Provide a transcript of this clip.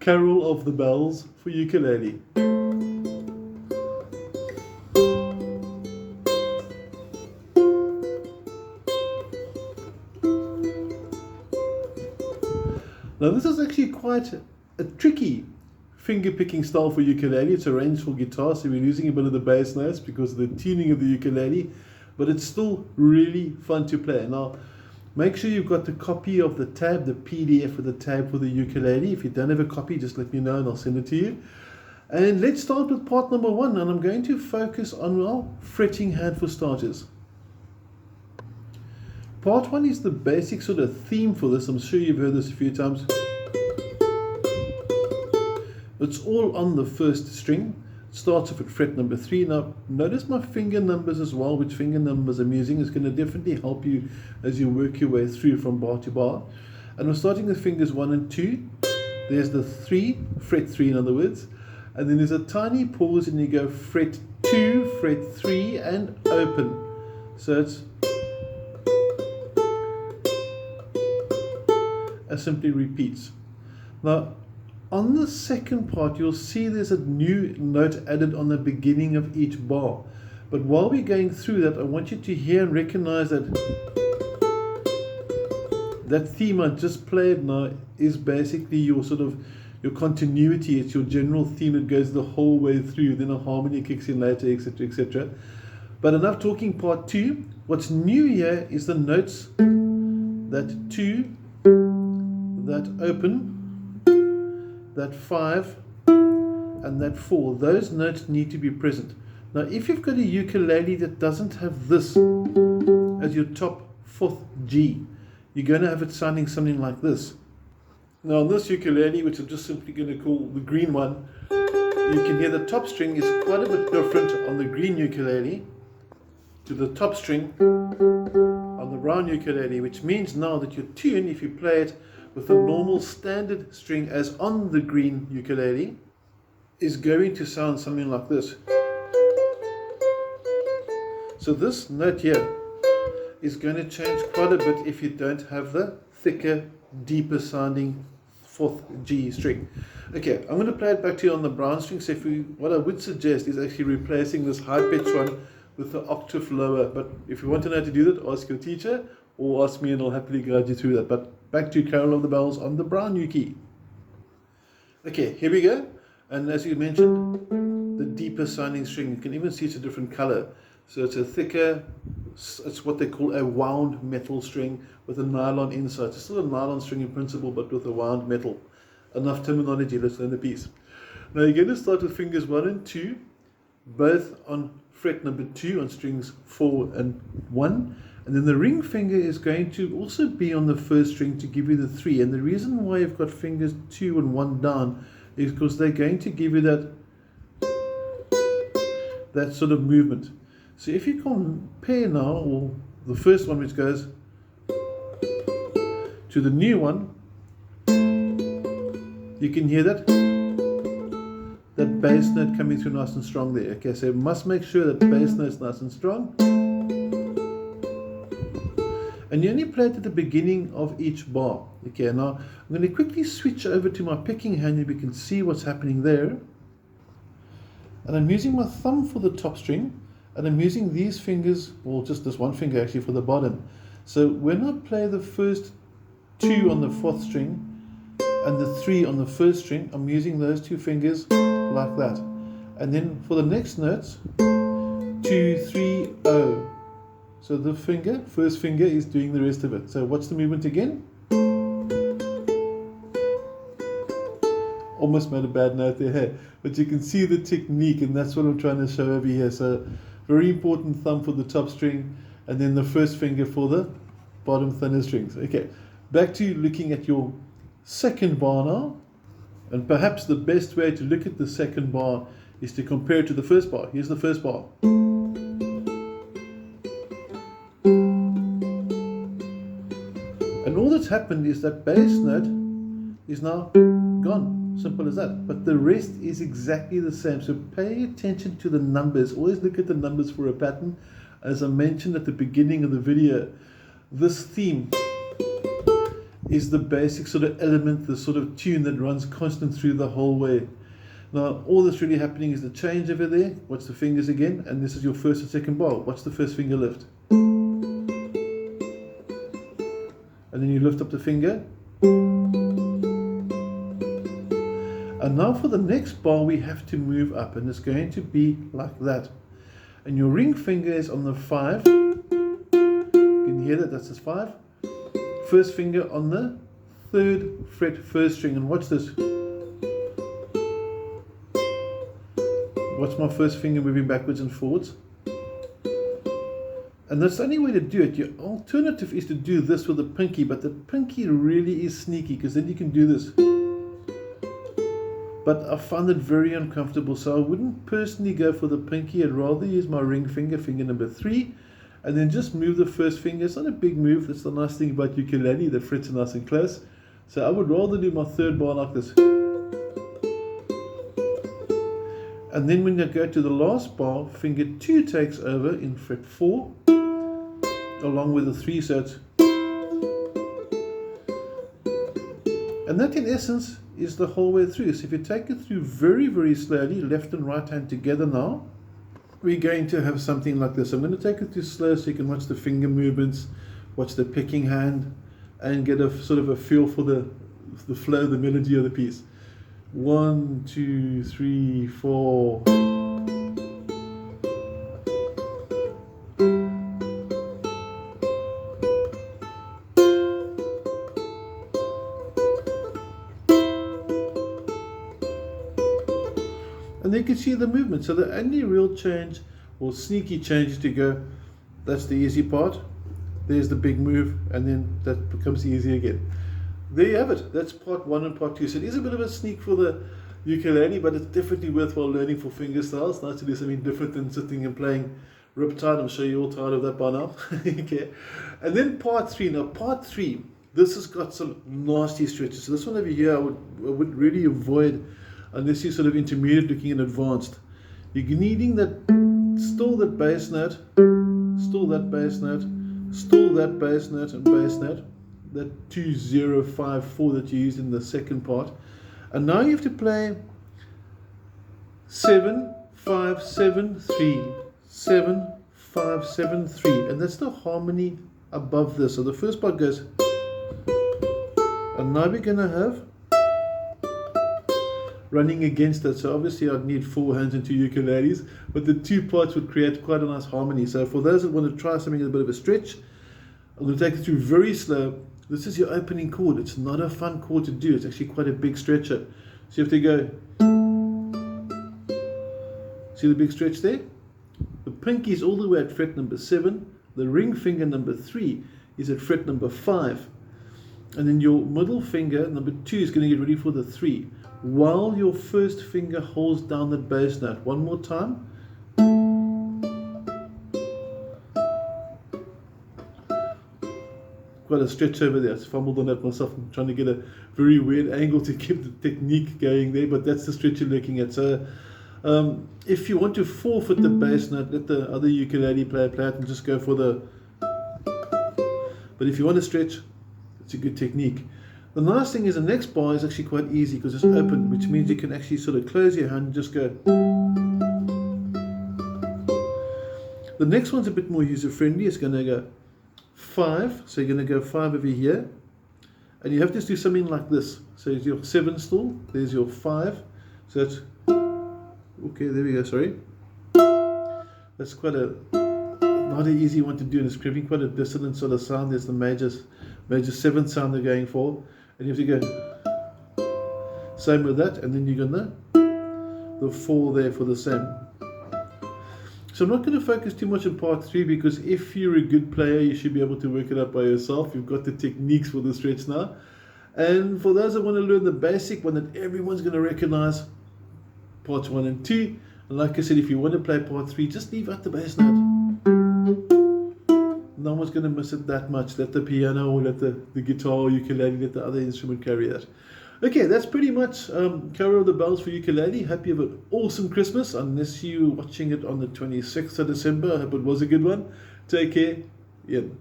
Carol of the Bells for ukulele. Now this is actually quite a tricky finger picking style for ukulele. It's arranged for guitar, so we're losing a bit of the bass notes because of the tuning of the ukulele, but it's still really fun to play. Now make sure you've got the copy of the tab, the PDF of the tab for the ukulele. If you don't have a copy, just let me know and I'll send it to you. And let's start with part number 1, and I'm going to focus on, well, fretting hand for starters. Part 1 is the basic sort of theme for this. I'm sure you've heard this a few times. It's all on the first string. It starts off at fret number 3. Now notice my finger numbers as well, which finger numbers I'm using. Is going to definitely help you as you work your way through from bar to bar. And we're starting with fingers 1 and 2. There's the 3, fret 3 in other words. And then there's a tiny pause and you go fret 2, fret 3 and open. So it's simply repeats. Now on the second part you'll see there's a new note added on the beginning of each bar, but while we're going through that I want you to hear and recognize that that theme I just played now is basically your sort of your continuity. It's your general theme that goes the whole way through, then a harmony kicks in later, etc, etc. But enough talking. Part 2, what's new here is the notes that 2, that open, that 5 and that 4. Those notes need to be present. Now if you've got a ukulele that doesn't have this as your top 4th G, you're going to have it sounding something like this. Now on this ukulele, which I'm just simply going to call the green one, you can hear the top string is quite a bit different on the green ukulele to the top string on the brown ukulele, which means now that your tune, if you play it with a normal standard string as on the green ukulele, is going to sound something like this. So this note here is going to change quite a bit if you don't have the thicker, deeper sounding 4th G string. Okay, I'm going to play it back to you on the brown string. So what I would suggest is actually replacing this high pitched one with the octave lower, but if you want to know how to do that, ask your teacher or ask me and I'll happily guide you through that. But back to Carol of the Bells on the brown uke. Okay, here we go. And as you mentioned, the deeper sounding string, you can even see it's a different color. So it's a thicker, it's what they call a wound metal string with a nylon inside. It's still a nylon string in principle, but with a wound metal. Enough terminology, let's learn the piece. Now you're going to start with fingers 1 and 2, both on fret number 2 on strings 4 and 1. And then the ring finger is going to also be on the first string to give you the 3. And the reason why you've got fingers 2 and 1 down is because they're going to give you that sort of movement. So if you compare now, or the first one which goes to the new one, you can hear that bass note coming through nice and strong there. Okay, so you must make sure that bass note's nice and strong. And you only play it at the beginning of each bar. Okay, now I'm going to quickly switch over to my picking hand and we can see what's happening there. And I'm using my thumb for the top string, and I'm using these fingers, or just this one finger actually, for the bottom. So when I play the first 2 on the 4th string and the 3 on the first string, I'm using those 2 fingers like that. And then for the next notes, 2, 3, 0. So the first finger is doing the rest of it. So what's the movement again? Almost made a bad note there, but you can see the technique, and that's what I'm trying to show over here. So very important, thumb for the top string, and then the first finger for the bottom thinner strings. Okay, back to looking at your second bar now, and perhaps the best way to look at the second bar is to compare it to the first bar. Here's the first bar. And all that's happened is that bass note is now gone. Simple as that. But the rest is exactly the same. So pay attention to the numbers. Always look at the numbers for a pattern. As I mentioned at the beginning of the video, this theme is the basic sort of element, the sort of tune that runs constant through the whole way. Now, all that's really happening is the change over there. Watch the fingers again, and this is your first and second bar. Watch the first finger lift. And then you lift up the finger. And now for the next bar, we have to move up, and it's going to be like that. And your ring finger is on the 5. You can hear that, that's the 5. First finger on the 3rd fret, 1st string, and watch this. Watch my first finger moving backwards and forwards. And that's the only way to do it. Your alternative is to do this with the pinky, but the pinky really is sneaky, because then you can do this. But I found it very uncomfortable, so I wouldn't personally go for the pinky. I'd rather use my ring finger, finger number 3, and then just move the first finger. It's not a big move. That's the nice thing about ukulele, the frets are nice and close. So I would rather do my 3rd bar like this. And then when I go to the last bar, finger 2 takes over in fret 4, along with the 3, so it's... And that in essence is the whole way through. So if you take it through very, very slowly, left and right hand together now, we're going to have something like this. I'm going to take it through slow so you can watch the finger movements, watch the picking hand, and get a sort of a feel for the flow, the melody of the piece. 1, 2, 3, 4. And you can see the movement. So the only real change or sneaky change is to go, that's the easy part, there's the big move, and then that becomes easy again. There you have it. That's part 1 and part 2. So it is a bit of a sneak for the ukulele, but it's definitely worthwhile learning for fingerstyles. It's nice to do something different than sitting and playing Riptide. I'm sure you're all tired of that by now. Okay. And then part 3. Now part 3, this has got some nasty stretches. So this one over here I would really avoid unless you're sort of intermediate looking and advanced. You're needing that, still that bass note, still that bass note, still that bass note and bass note. That 2 0 5 4 that you used in the second part, and now you have to play 7 5 7 3 7 5 7 3, and that's the harmony above this. So the first part goes, and now we're going to have running against it. So obviously I'd need 4 hands and 2 ukuleles, but the 2 parts would create quite a nice harmony. So for those that want to try something with a bit of a stretch, I'm going to take it through very slow. This is your opening chord. It's not a fun chord to do. It's actually quite a big stretcher. So you have to go. See the big stretch there? The pinky is all the way at fret number 7. The ring finger number 3 is at fret number 5. And then your middle finger, number 2, is going to get ready for the 3. While your first finger holds down that bass note. One more time. Quite a stretch over there. I fumbled on that myself. I'm trying to get a very weird angle to keep the technique going there, but that's the stretch you're looking at. So if you want to forfeit the bass note, let the other ukulele player play it and just go for the... But if you want to stretch, it's a good technique. The nice thing is the next bar is actually quite easy because it's open, which means you can actually sort of close your hand and just go. The next one's a bit more user-friendly. It's going to go 5, so you're going to go 5 over here, and you have to do something like this. So it's your 7 still, there's your 5, so that's, okay, there we go, sorry. That's quite a, not an easy one to do, and it's creating quite a dissonant sort of sound. There's the major 7th sound they're going for, and you have to go, same with that, and then you're going to, the 4 there for the same. So I'm not going to focus too much on part 3 because if you're a good player, you should be able to work it out by yourself. You've got the techniques for the stretch now. And for those that want to learn the basic one that everyone's going to recognize, parts 1 and 2. And like I said, if you want to play part 3, just leave out the bass note. No one's going to miss it that much. Let the piano or let the guitar or ukulele, let the other instrument carry that. Okay, that's pretty much Carol of the Bells for ukulele. Hope you have an awesome Christmas, unless you're watching it on the 26th of December. I hope it was a good one. Take care. Ian.